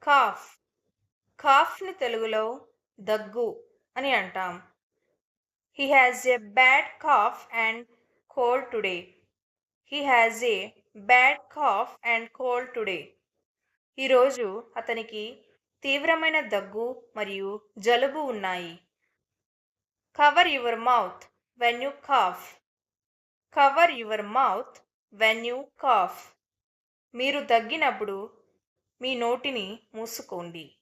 Cough. కాఫ్‌ని తెలుగులో దగ్గు అని అంటాం. He has a bad cough and cold today. He has a bad cough and cold today. ఈరోజు అతనికి తీవ్రమైన దగ్గు మరియు జలుబు ఉన్నాయి. Cover your mouth when you cough. Cover your mouth when you cough. మీరు దగ్గినప్పుడు మీ నోటిని మూసుకోండి.